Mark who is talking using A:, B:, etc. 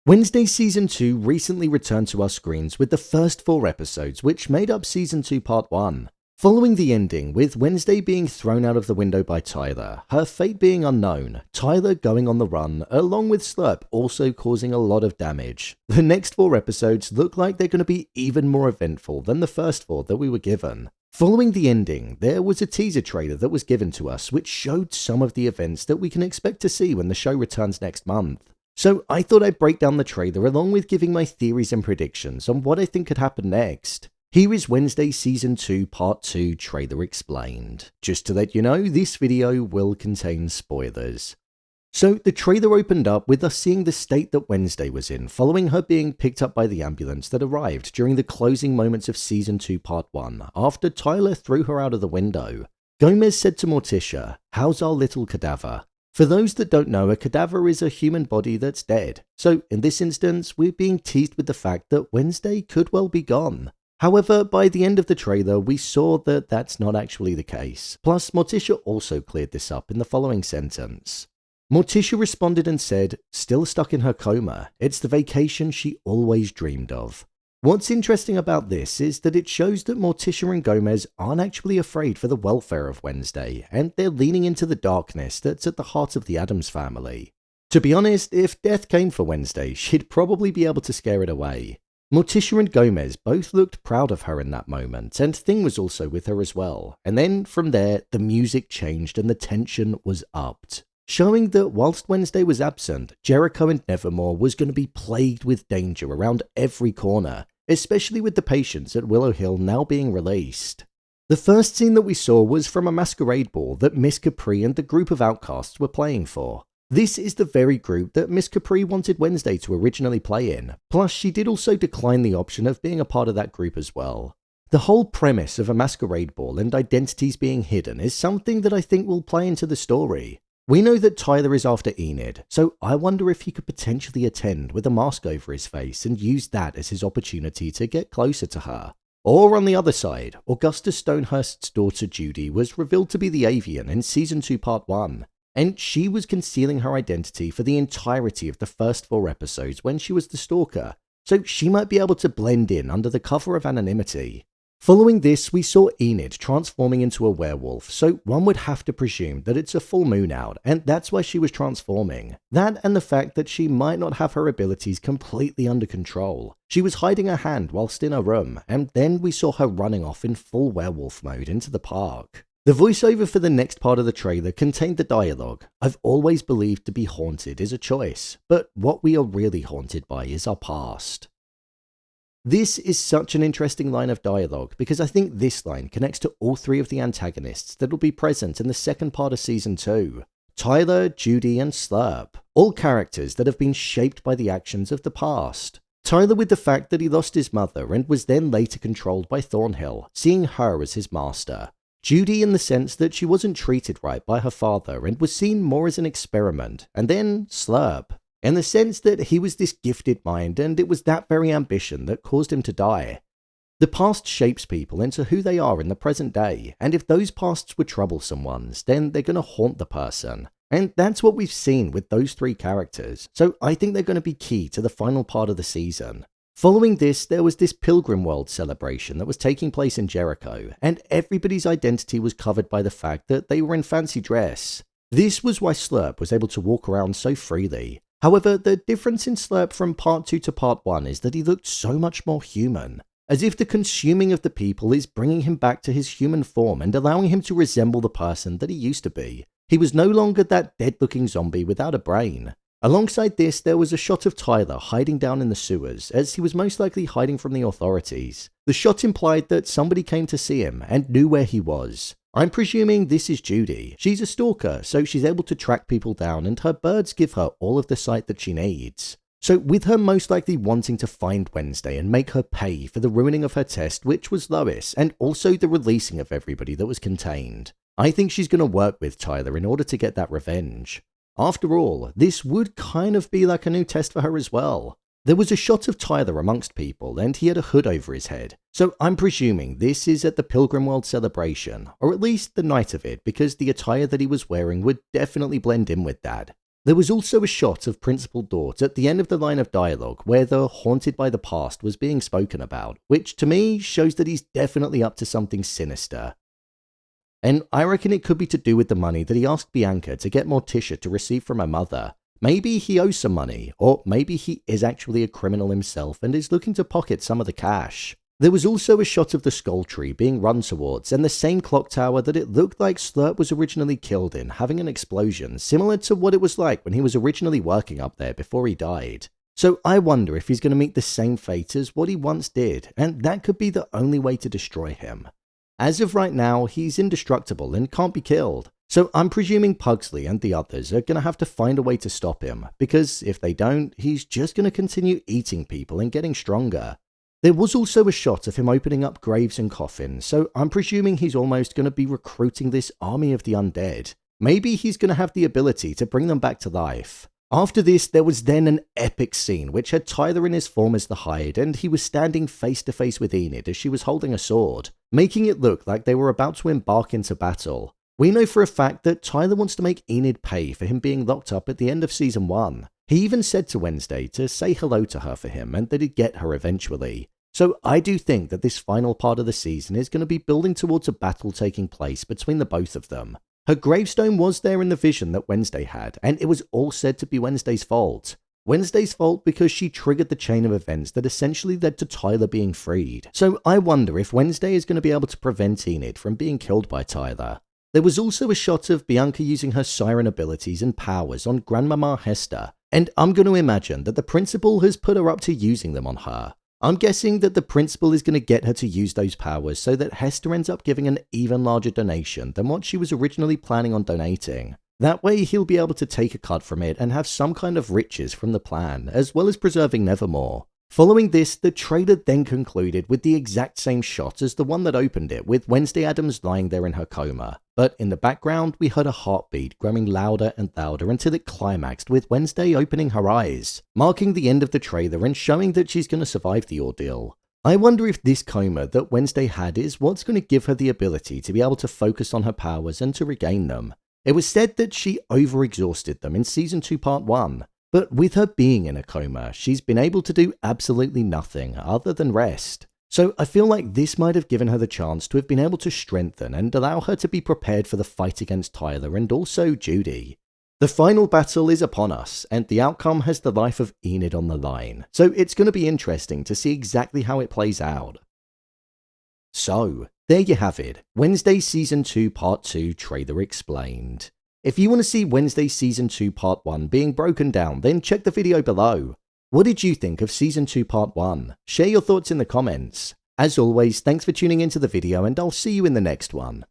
A: Wednesday Season 2 recently returned to our screens with the first 4 episodes, which made up Season 2 Part 1. Following the ending, with Wednesday being thrown out of the window by Tyler, her fate being unknown, Tyler going on the run, along with Slurp also causing a lot of damage, the next 4 episodes look like they're going to be even more eventful than the first 4 that we were given. Following the ending, there was a teaser trailer that was given to us which showed some of the events that we can expect to see when the show returns next month. So I thought I'd break down the trailer along with giving my theories and predictions on what I think could happen next. Here is Wednesday Season 2 Part 2 trailer explained. Just to let you know, this video will contain spoilers. So the trailer opened up with us seeing the state that Wednesday was in following her being picked up by the ambulance that arrived during the closing moments of Season 2 Part 1 after Tyler threw her out of the window. Gomez said to Morticia, "How's our little cadaver?" For those that don't know, a cadaver is a human body that's dead. So in this instance, we're being teased with the fact that Wednesday could well be gone. However, by the end of the trailer, we saw that that's not actually the case. Plus, Morticia also cleared this up in the following sentence. Morticia responded and said, "Still stuck in her coma. It's the vacation she always dreamed of." What's interesting about this is that it shows that Morticia and Gomez aren't actually afraid for the welfare of Wednesday, and they're leaning into the darkness that's at the heart of the Addams family. To be honest, if death came for Wednesday, she'd probably be able to scare it away. Morticia and Gomez both looked proud of her in that moment, and Thing was also with her as well. And then, from there, the music changed and the tension was upped, showing that whilst Wednesday was absent, Jericho and Nevermore was going to be plagued with danger around every corner, especially with the patients at Willow Hill now being released. The first scene that we saw was from a masquerade ball that Miss Capri and the group of outcasts were playing for. This is the very group that Miss Capri wanted Wednesday to originally play in, plus she did also decline the option of being a part of that group as well. The whole premise of a masquerade ball and identities being hidden is something that I think will play into the story. We know that Tyler is after Enid, so I wonder if he could potentially attend with a mask over his face and use that as his opportunity to get closer to her. Or on the other side, Augustus Stonehurst's daughter Judy was revealed to be the Avian in Season 2 Part 1, and she was concealing her identity for the entirety of the first 4 episodes when she was the stalker, so she might be able to blend in under the cover of anonymity. Following this, we saw Enid transforming into a werewolf, so one would have to presume that it's a full moon out, and that's why she was transforming. That and the fact that she might not have her abilities completely under control. She was hiding her hand whilst in her room, and then we saw her running off in full werewolf mode into the park. The voiceover for the next part of the trailer contained the dialogue, "I've always believed to be haunted is a choice, but what we are really haunted by is our past." This is such an interesting line of dialogue because I think this line connects to all 3 of the antagonists that will be present in the second part of Season 2. Tyler, Judy, and Slurp, all characters that have been shaped by the actions of the past. Tyler with the fact that he lost his mother and was then later controlled by Thornhill, seeing her as his master. Judy in the sense that she wasn't treated right by her father and was seen more as an experiment, and then Slurp, in the sense that he was this gifted mind and it was that very ambition that caused him to die. The past shapes people into who they are in the present day, and if those pasts were troublesome ones, then they're going to haunt the person. And that's what we've seen with those 3 characters, so I think they're going to be key to the final part of the season. Following this, there was this Pilgrim World celebration that was taking place in Jericho, and everybody's identity was covered by the fact that they were in fancy dress. This was why Slurp was able to walk around so freely. However, the difference in Slurp from Part 2 to Part 1 is that he looked so much more human, as if the consuming of the people is bringing him back to his human form and allowing him to resemble the person that he used to be. He was no longer that dead-looking zombie without a brain. Alongside this, there was a shot of Tyler hiding down in the sewers, as he was most likely hiding from the authorities. The shot implied that somebody came to see him and knew where he was. I'm presuming this is Judy. She's a stalker, so she's able to track people down and her birds give her all of the sight that she needs. So with her most likely wanting to find Wednesday and make her pay for the ruining of her test, which was Lois, and also the releasing of everybody that was contained, I think she's going to work with Tyler in order to get that revenge. After all, this would kind of be like a new test for her as well. There was a shot of Tyler amongst people and he had a hood over his head, so I'm presuming this is at the Pilgrim World celebration, or at least the night of it, because the attire that he was wearing would definitely blend in with that. There was also a shot of Principal Dort at the end of the line of dialogue where the haunted by the past was being spoken about, which to me shows that he's definitely up to something sinister. And I reckon it could be to do with the money that he asked Bianca to get Morticia to receive from her mother. Maybe he owes some money, or maybe he is actually a criminal himself and is looking to pocket some of the cash. There was also a shot of the skull tree being run towards and the same clock tower that it looked like Slurp was originally killed in having an explosion, similar to what it was like when he was originally working up there before he died. So I wonder if he's going to meet the same fate as what he once did, and that could be the only way to destroy him. As of right now, he's indestructible and can't be killed. So I'm presuming Pugsley and the others are going to have to find a way to stop him, because if they don't, he's just going to continue eating people and getting stronger. There was also a shot of him opening up graves and coffins, so I'm presuming he's almost going to be recruiting this army of the undead. Maybe he's going to have the ability to bring them back to life. After this, there was then an epic scene which had Tyler in his form as the Hyde, and he was standing face to face with Enid as she was holding a sword, making it look like they were about to embark into battle. We know for a fact that Tyler wants to make Enid pay for him being locked up at the end of season 1. He even said to Wednesday to say hello to her for him and that he'd get her eventually. So I do think that this final part of the season is going to be building towards a battle taking place between the both of them. Her gravestone was there in the vision that Wednesday had, and it was all said to be Wednesday's fault. Wednesday's fault because she triggered the chain of events that essentially led to Tyler being freed. So I wonder if Wednesday is going to be able to prevent Enid from being killed by Tyler. There was also a shot of Bianca using her siren abilities and powers on Grandmama Hester, and I'm going to imagine that the principal has put her up to using them on her. I'm guessing that the principal is going to get her to use those powers so that Hester ends up giving an even larger donation than what she was originally planning on donating. That way he'll be able to take a cut from it and have some kind of riches from the plan, as well as preserving Nevermore. Following this, the trailer then concluded with the exact same shot as the one that opened it, with Wednesday Addams lying there in her coma. But in the background, we heard a heartbeat growing louder and louder until it climaxed with Wednesday opening her eyes, marking the end of the trailer and showing that she's going to survive the ordeal. I wonder if this coma that Wednesday had is what's going to give her the ability to be able to focus on her powers and to regain them. It was said that she overexhausted them in Season 2 Part 1. But with her being in a coma, she's been able to do absolutely nothing other than rest. So I feel like this might have given her the chance to have been able to strengthen and allow her to be prepared for the fight against Tyler and also Judy. The final battle is upon us, and the outcome has the life of Enid on the line, so it's going to be interesting to see exactly how it plays out. So, there you have it, Wednesday Season 2 Part 2 trailer explained. If you want to see Wednesday Season 2 Part 1 being broken down, then check the video below. What did you think of Season 2 Part 1? Share your thoughts in the comments. As always, thanks for tuning into the video and I'll see you in the next one.